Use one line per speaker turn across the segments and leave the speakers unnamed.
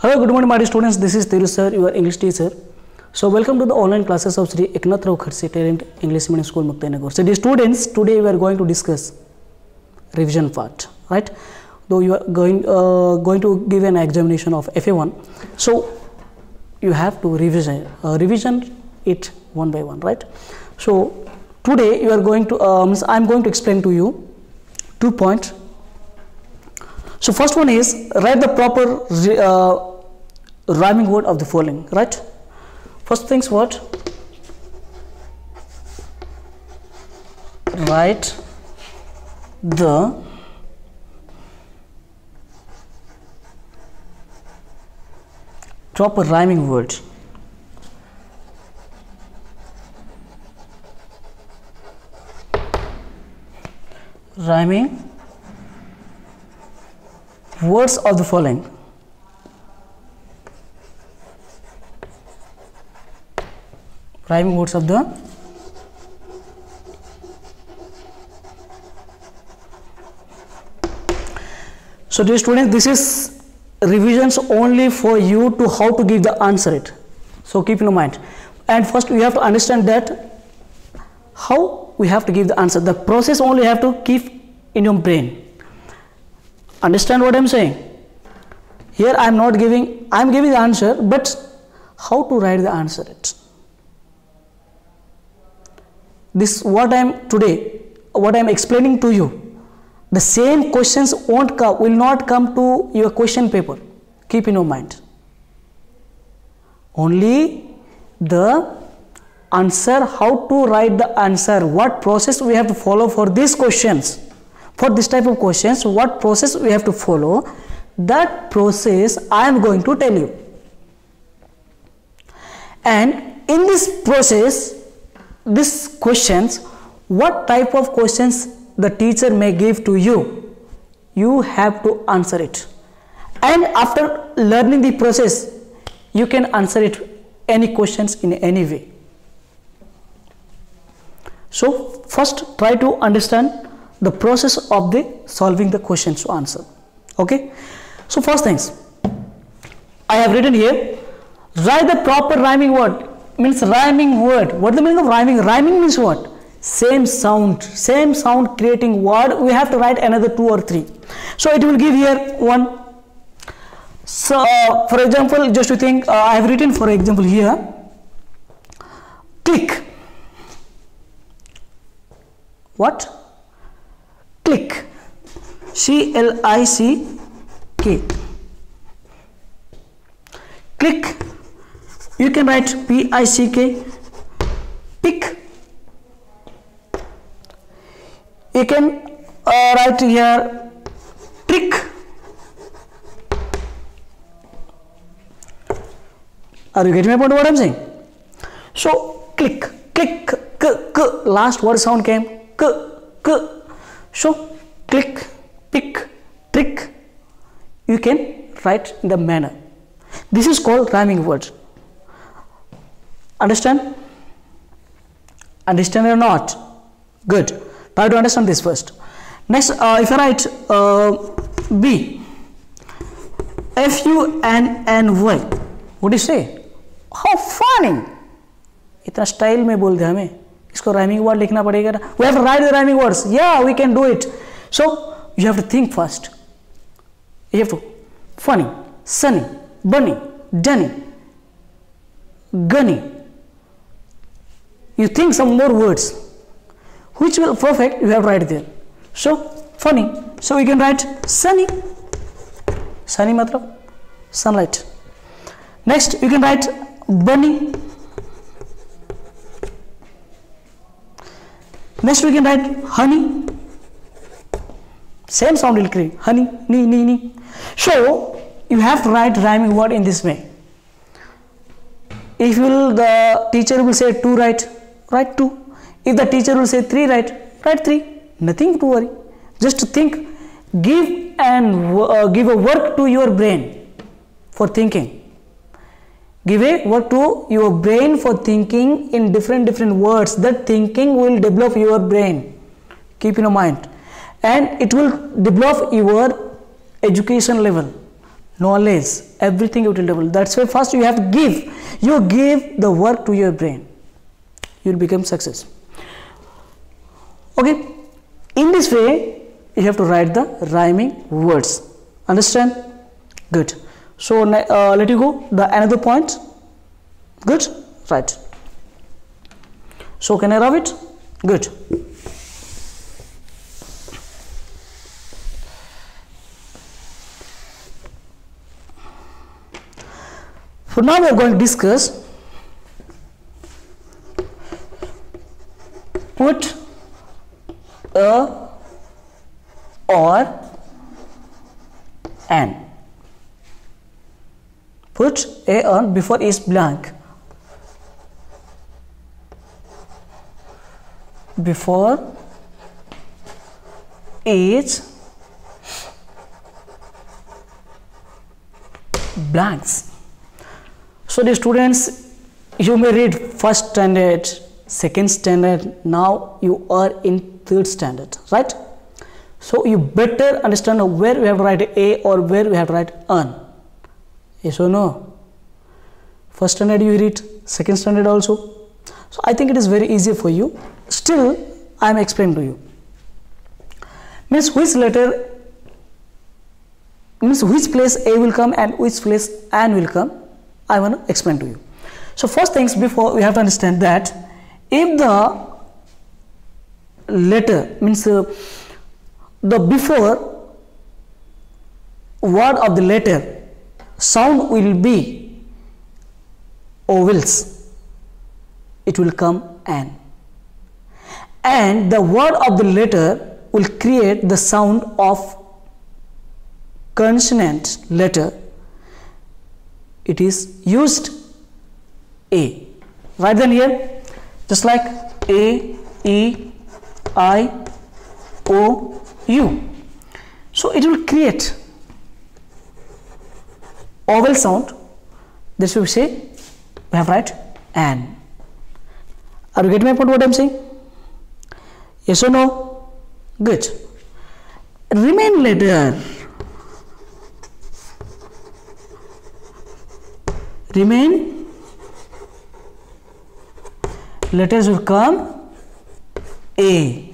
Hello, good morning, my dear students. This is Thiru sir, your English teacher. So, welcome to the online classes of Sri Eknath Rao Khadse Talent English Medium School, Muktinagar. So, dear students, today we are going to discuss revision part, right? Though you are going to give an examination of FA1, so you have to revision it one by one, right? So, today you are going to I am going to explain to you 2 points. So, first one is write the proper rhyming word of the following, right? First things what? Write the proper rhyming word. Rhyming words of the following. Rhyming words of the So dear students, this is revisions only for you to how to give the answer it. So keep in mind, and first we have to understand that how we have to give the answer. The process only have to keep in your brain. Understand what I am saying? Here I am giving the answer, but how to write the answer it. This what I am explaining to you. The same questions will not come to your question paper. Keep in your mind. Only the answer, how to write the answer, what process we have to follow for these questions. For this type of questions, what process we have to follow, that process I am going to tell you. And in this process, these questions, what type of questions the teacher may give to you, you have to answer it. And after learning the process, you can answer it any questions in any way. So first try to understand the process of the solving the questions to answer. Okay. So first things I have written here, write the proper rhyming word. Means rhyming word. What is the meaning of rhyming? Rhyming means what? Same sound creating word. We have to write another 2 or 3. So it will give here one. So for example, just to think, I have written for example here, click. What? Click. C-L-I-C-K. Click. You can write P-I-C-K. Pick. You can write here trick. Are you getting my point what I am saying? So click, click, k, last word sound came, k. So click, pick, trick. You can write in the manner. This is called rhyming words. Understand? Understand or not? Good. Try to understand this first. Next, if I write B, F-U-N-N-Y, what do you say? How funny! इतना style में बोल दे हमें. इसको rhyming word लिखना पड़ेगा ना. We have to write the rhyming words. Yeah, we can do it. So you have to think first. You have to funny, sunny, bunny, dunny, gunny. You think some more words. Which will perfect, you have to write there. So funny, so we can write sunny. Sunny matlab sunlight. Next you can write bunny. Next we can write honey. Same sound will create honey, ni. So you have to write rhyming word in this way. If the teacher will say 2, write 2. If the teacher will say 3, write 3. Nothing to worry. Just to think, give a work to your brain for thinking. Give a work to your brain for thinking in different words. That thinking will develop your brain. Keep in mind. And it will develop your education level. knowledge, everything it will develop. That's why first you have to give the work to your brain, you will become success. Okay, in this way you have to write the rhyming words. Understand? Good. So let you go the another point. Good. Right. So can I rub it? Good. So now we are going to discuss put a or an. Put a on before is blank. Before is blanks. So the students, you may read first standard, second standard, now you are in third standard, right? So you better understand where we have to write a or where we have to write an. Yes or no? First standard you read, second standard also. So I think it is very easy for you. Still I am explaining to you. Means which letter, means which place a will come and which place an will come, I want to explain to you. So first things before we have to understand that if the letter means the before word of the letter sound will be vowels, it will come an, and the word of the letter will create the sound of consonant letter, it is used a. Write them here, just like a, e, I, o, u. So it will create vowel sound. This will say we have write an. Are you getting my point what I am saying? Yes or no? Good. Remain letter. Remain letters will come a.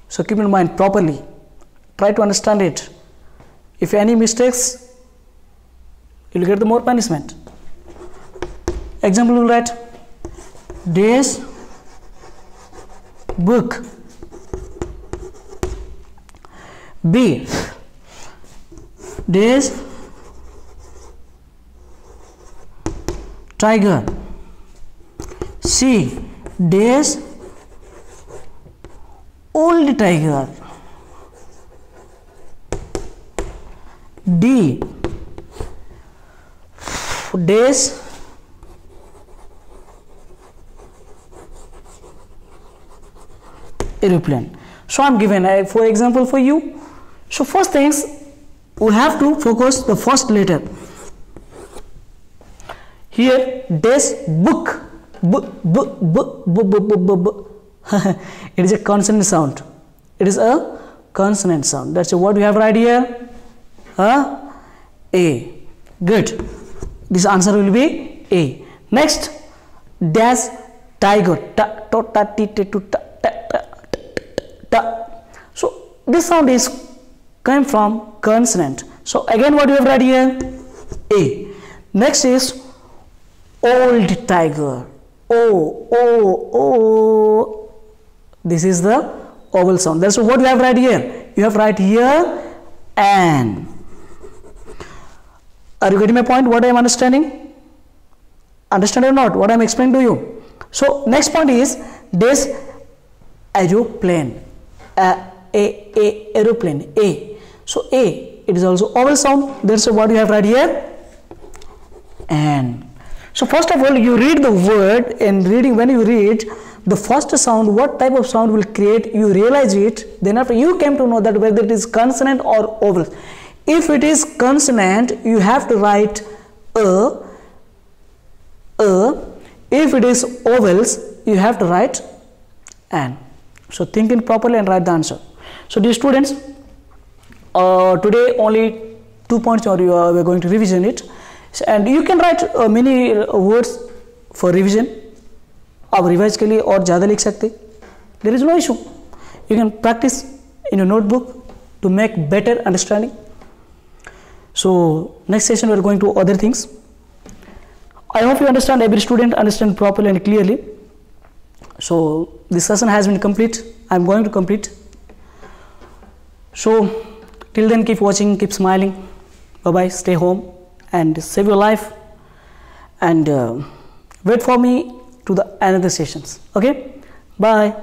So keep in mind properly. Try to understand it. If any mistakes, you will get the more punishment. Example will write days book. B days tiger. C days old tiger. D days aeroplane. So I am given for example for you. So first things we have to focus the first letter. Here days book, it is a consonant sound. It is a consonant sound. That's what we have right here. A. Good. This answer will be A. Next, dash tiger. So this sound is coming from consonant. So again, what we have right here? A. Next is old tiger. O. This is the vowel sound. That's what you have right here. You have right here an. Are you getting my point? What I am understanding? Understand or not? What I am explaining to you. So next point is this aeroplane. Aeroplane. A. So A. It is also vowel sound. That's what you have right here. And. So first of all, you read the word, and reading, when you read the first sound, what type of sound will create, you realize it. Then after you came to know that whether it is consonant or vowel. If it is consonant, you have to write a. If it is vowels, you have to write an. So think in properly and write the answer. So dear students, today only 2 points, or we are going to revision it. And you can write many words for revision. आप revise के लिए और ज़्यादा लिख सकते. There is no issue. You can practice in your notebook to make better understanding. So next session we are going to other things. I hope you understand, every student understand properly and clearly. So this session has been complete. I am going to complete. So till then, keep watching, keep smiling. Bye bye. Stay home and save your life. And wait for me to the another sessions. Okay. Bye.